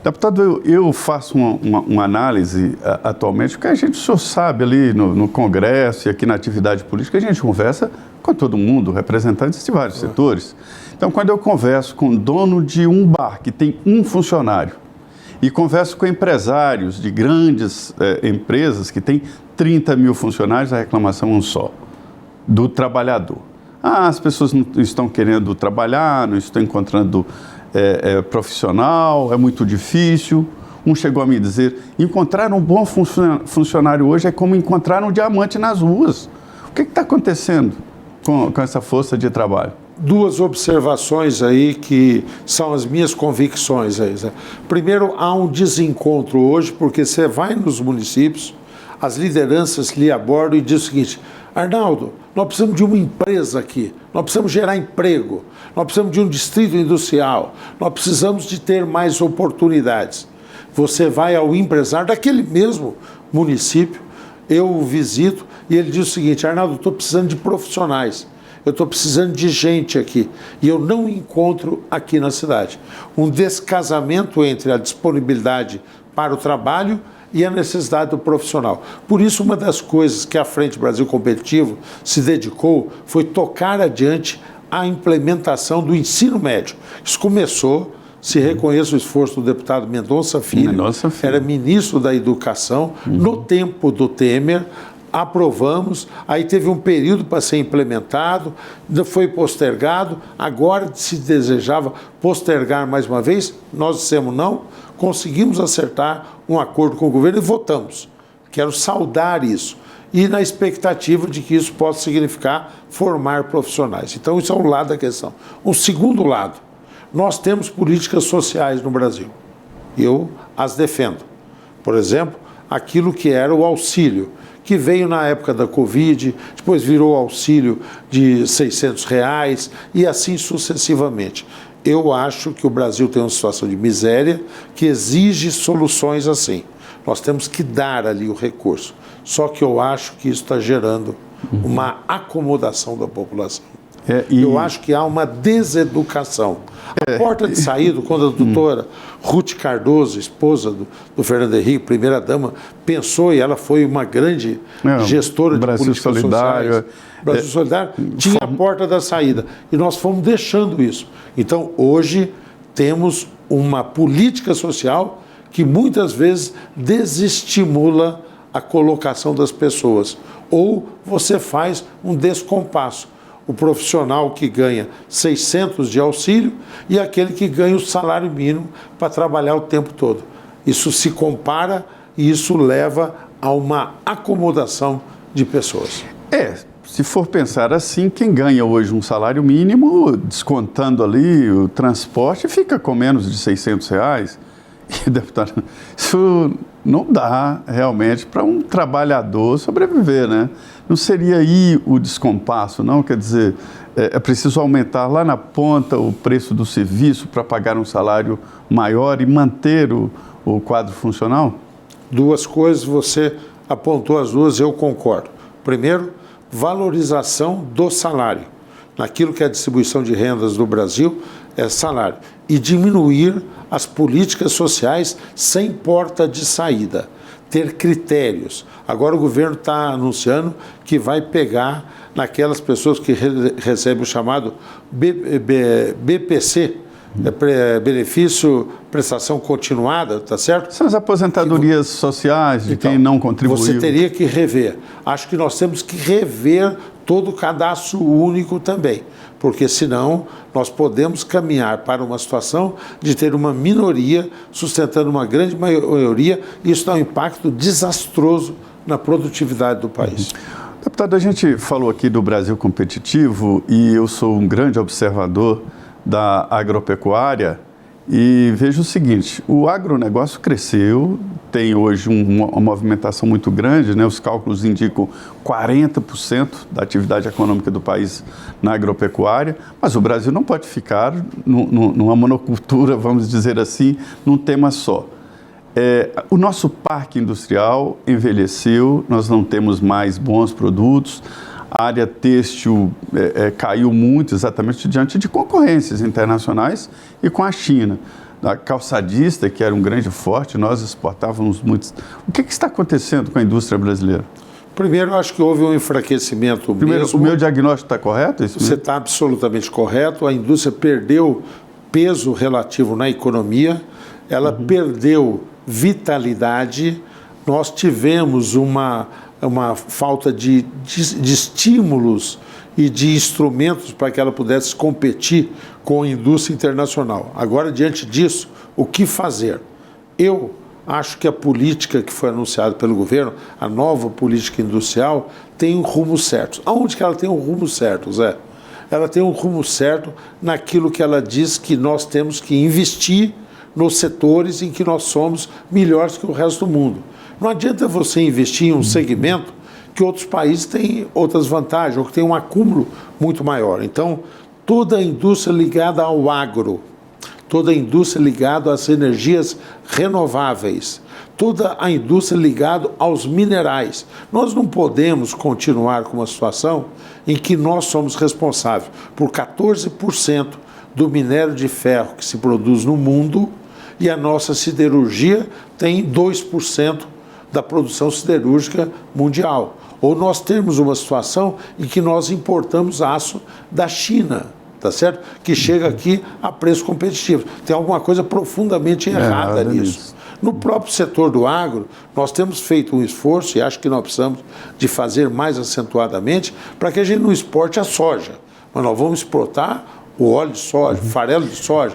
Deputado, eu faço uma análise atualmente, porque o senhor sabe ali no Congresso e aqui na atividade política, a gente conversa com todo mundo, representantes de vários setores. Então, quando eu converso com o dono de um bar que tem um funcionário e converso com empresários de grandes empresas que têm 30 mil funcionários, a reclamação é um só, do trabalhador. As pessoas não estão querendo trabalhar, não estão encontrando profissional, é muito difícil. Um chegou a me dizer, encontrar um bom funcionário hoje é como encontrar um diamante nas ruas. O que está acontecendo com essa força de trabalho? Duas observações aí que são as minhas convicções aí, Zé. Primeiro, há um desencontro hoje, porque você vai nos municípios, as lideranças lhe abordam e dizem o seguinte: Arnaldo, nós precisamos de uma empresa aqui, nós precisamos gerar emprego, nós precisamos de um distrito industrial, nós precisamos de ter mais oportunidades. Você vai ao empresário daquele mesmo município, eu o visito, e ele diz o seguinte: Arnaldo, eu estou precisando de profissionais, eu estou precisando de gente aqui, e eu não encontro aqui na cidade. Um descasamento entre a disponibilidade para o trabalho e a necessidade do profissional. Por isso, uma das coisas que a Frente Brasil Competitivo se dedicou foi tocar adiante a implementação do ensino médio. Isso começou, se reconhece o esforço do deputado Mendonça Filho, era ministro da Educação, no tempo do Temer, aprovamos, aí teve um período para ser implementado, foi postergado, agora se desejava postergar mais uma vez, nós dissemos não, conseguimos acertar um acordo com o governo e votamos. Quero saudar isso. E na expectativa de que isso possa significar formar profissionais. Então, isso é um lado da questão. Um segundo lado, nós temos políticas sociais no Brasil. Eu as defendo. Por exemplo, aquilo que era o auxílio, que veio na época da Covid, depois virou auxílio de R$600 e assim sucessivamente. Eu acho que o Brasil tem uma situação de miséria que exige soluções assim. Nós temos que dar ali o recurso. Só que eu acho que isso está gerando uma acomodação da população. Eu acho que há uma deseducação. A porta de saída, quando a doutora Ruth Cardoso, esposa do Fernando Henrique, primeira-dama, pensou, e ela foi uma grande gestora de políticas sociais. Brasil Solidário tinha a porta da saída. E nós fomos deixando isso. Então, hoje, temos uma política social que muitas vezes desestimula a colocação das pessoas. Ou você faz um descompasso. O profissional que ganha 600 de auxílio e aquele que ganha o salário mínimo para trabalhar o tempo todo. Isso se compara e isso leva a uma acomodação de pessoas. Se for pensar assim, quem ganha hoje um salário mínimo, descontando ali o transporte, fica com menos de R$600. E, deputado, isso não dá realmente para um trabalhador sobreviver, né? Não seria aí o descompasso, não? Quer dizer, é preciso aumentar lá na ponta o preço do serviço para pagar um salário maior e manter o quadro funcional? Duas coisas, você apontou as duas, eu concordo. Primeiro, valorização do salário. Naquilo que é a distribuição de rendas do Brasil, é salário. E diminuir as políticas sociais sem porta de saída. Ter critérios. Agora o governo está anunciando que vai pegar naquelas pessoas que recebem o chamado BPC, benefício, prestação continuada, tá certo? São as aposentadorias sociais de quem não contribuiu. Você teria que rever. Acho que nós temos que rever todo o cadastro único também, porque senão nós podemos caminhar para uma situação de ter uma minoria sustentando uma grande maioria e isso dá um impacto desastroso na produtividade do país. Deputado, a gente falou aqui do Brasil competitivo e eu sou um grande observador da agropecuária e vejo o seguinte: o agronegócio cresceu, tem hoje uma movimentação muito grande, né? Os cálculos indicam 40% da atividade econômica do país na agropecuária, mas o Brasil não pode ficar numa monocultura, vamos dizer assim, num tema só. O nosso parque industrial envelheceu, nós não temos mais bons produtos, a área têxtil caiu muito exatamente diante de concorrências internacionais e com a China. A calçadista, que era um grande forte, nós exportávamos muito. O que está acontecendo com a indústria brasileira? Primeiro, eu acho que houve um enfraquecimento Primeiro, mesmo. o meu diagnóstico está correto? Você está absolutamente correto. A indústria perdeu peso relativo na economia, ela perdeu vitalidade. Nós tivemos uma falta de estímulos e de instrumentos para que ela pudesse competir com a indústria internacional. Agora, diante disso, o que fazer? Eu acho que a política que foi anunciada pelo governo, a nova política industrial, tem um rumo certo. Aonde que ela tem um rumo certo, Zé? Ela tem um rumo certo naquilo que ela diz que nós temos que investir nos setores em que nós somos melhores que o resto do mundo. Não adianta você investir em um segmento que outros países têm outras vantagens, ou que tem um acúmulo muito maior. Então, toda a indústria ligada ao agro, toda a indústria ligada às energias renováveis, toda a indústria ligada aos minerais. Nós não podemos continuar com uma situação em que nós somos responsáveis por 14% do minério de ferro que se produz no mundo e a nossa siderurgia tem 2% da produção siderúrgica mundial. Ou nós temos uma situação em que nós importamos aço da China, tá certo? Que chega aqui a preço competitivo. Tem alguma coisa profundamente errada nisso. No próprio setor do agro, nós temos feito um esforço, e acho que nós precisamos de fazer mais acentuadamente, para que a gente não exporte a soja, mas nós vamos exportar o óleo de soja, o farelo de soja,